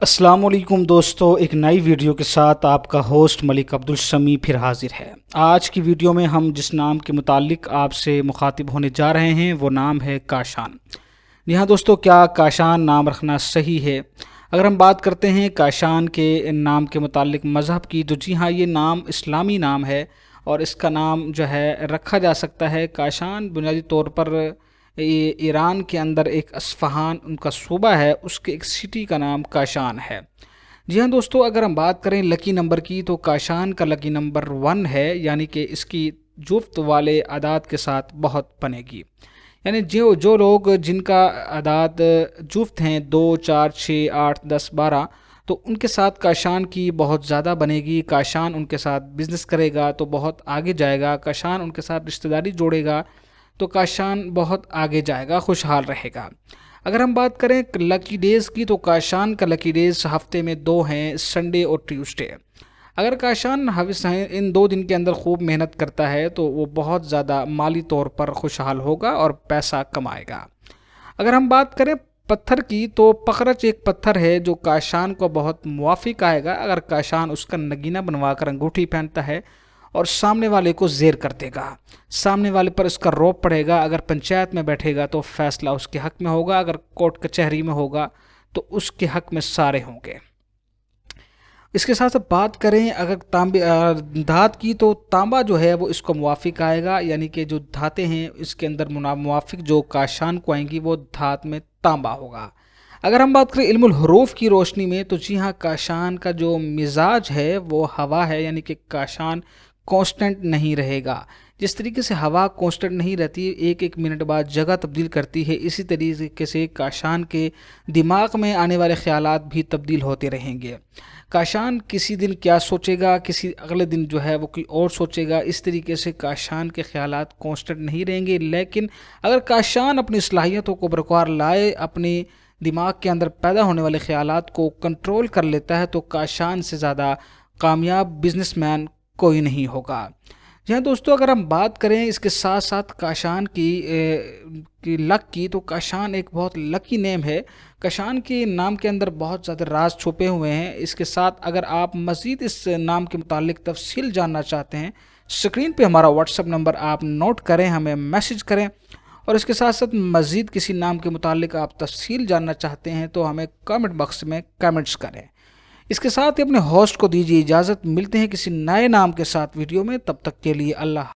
السلام علیکم دوستو، ایک نئی ویڈیو کے ساتھ آپ کا ہوسٹ ملک عبدالسمیع پھر حاضر ہے۔ آج کی ویڈیو میں ہم جس نام کے متعلق آپ سے مخاطب ہونے جا رہے ہیں وہ نام ہے کاشان۔ جی ہاں دوستو، کیا کاشان نام رکھنا صحیح ہے؟ اگر ہم بات کرتے ہیں کاشان کے نام کے متعلق مذہب کی، تو جی ہاں، یہ نام اسلامی نام ہے اور اس کا نام جو ہے رکھا جا سکتا ہے۔ کاشان بنیادی طور پر ایران کے اندر ایک اصفہان ان کا صوبہ ہے، اس کے ایک سٹی کا نام کاشان ہے۔ جی ہاں دوستو، اگر ہم بات کریں لکی نمبر کی، تو کاشان کا لکی نمبر 1 ہے، یعنی کہ اس کی جفت والے اعداد کے ساتھ بہت بنے گی۔ یعنی جو لوگ جن کا اعداد جفت ہیں 2 4 6 8 10 12، تو ان کے ساتھ کاشان کی بہت زیادہ بنے گی۔ کاشان ان کے ساتھ بزنس کرے گا تو بہت آگے جائے گا، کاشان ان کے ساتھ رشتہ داری جوڑے گا تو کاشان بہت آگے جائے گا، خوشحال رہے گا۔ اگر ہم بات کریں لکی ڈیز کی، تو کاشان کا لکی ڈیز ہفتے میں 2 ہیں، سنڈے اور ٹیوزڈے۔ اگر کاشان ان 2 دن کے اندر خوب محنت کرتا ہے تو وہ بہت زیادہ مالی طور پر خوشحال ہوگا اور پیسہ کمائے گا۔ اگر ہم بات کریں پتھر کی، تو پخرچ ایک پتھر ہے جو کاشان کو بہت موافق آئے گا اگر کاشان اس کا نگینہ بنوا کر انگوٹھی پہنتا ہے اور سامنے والے کو زیر کر دے گا، سامنے والے پر اس کا روب پڑے گا۔ اگر پنچایت میں بیٹھے گا تو فیصلہ اس کے حق میں ہوگا، اگر کورٹ کچہری میں ہوگا تو اس کے حق میں سارے ہوں گے۔ اس کے ساتھ بات کریں اگر دھات کی، تو تانبا جو ہے وہ اس کو موافق آئے گا، یعنی کہ جو دھاتیں ہیں اس کے اندر موافق جو کاشان کو آئیں گی وہ دھات میں تانبا ہوگا۔ اگر ہم بات کریں علم الحروف کی روشنی میں، تو جی ہاں، کاشان کا جو مزاج ہے وہ ہوا ہے، یعنی کہ کاشان کانسٹنٹ نہیں رہے گا۔ جس طریقے سے ہوا کانسٹنٹ نہیں رہتی، ایک منٹ بعد جگہ تبدیل کرتی ہے، اسی طریقے سے کاشان کے دماغ میں آنے والے خیالات بھی تبدیل ہوتے رہیں گے۔ کاشان کسی دن کیا سوچے گا، کسی اگلے دن جو ہے وہ کوئی اور سوچے گا۔ اس طریقے سے کاشان کے خیالات کانسٹنٹ نہیں رہیں گے، لیکن اگر کاشان اپنی صلاحیتوں کو برقرار لائے، اپنی دماغ کے اندر پیدا ہونے والے خیالات کو کنٹرول کر لیتا ہے، تو کاشان سے زیادہ کامیاب بزنس مین کوئی نہیں ہوگا۔ جی ہاں دوستو، اگر ہم بات کریں اس کے ساتھ ساتھ کاشان کی لک کی، تو کاشان ایک بہت لکی نیم ہے۔ کاشان کے نام کے اندر بہت زیادہ راز چھپے ہوئے ہیں۔ اس کے ساتھ اگر آپ مزید اس نام کے متعلق تفصیل جاننا چاہتے ہیں، اسکرین پہ ہمارا واٹس ایپ نمبر آپ نوٹ کریں، ہمیں میسج کریں، اور اس کے ساتھ ساتھ مزید کسی نام کے متعلق آپ تفصیل جاننا چاہتے ہیں تو ہمیں کامنٹ باکس میں کامنٹس کریں۔ اس کے ساتھ ہی اپنے ہوسٹ کو دیجیے اجازت، ملتے ہیں کسی نئے نام کے ساتھ ویڈیو میں، تب تک کے لیے اللہ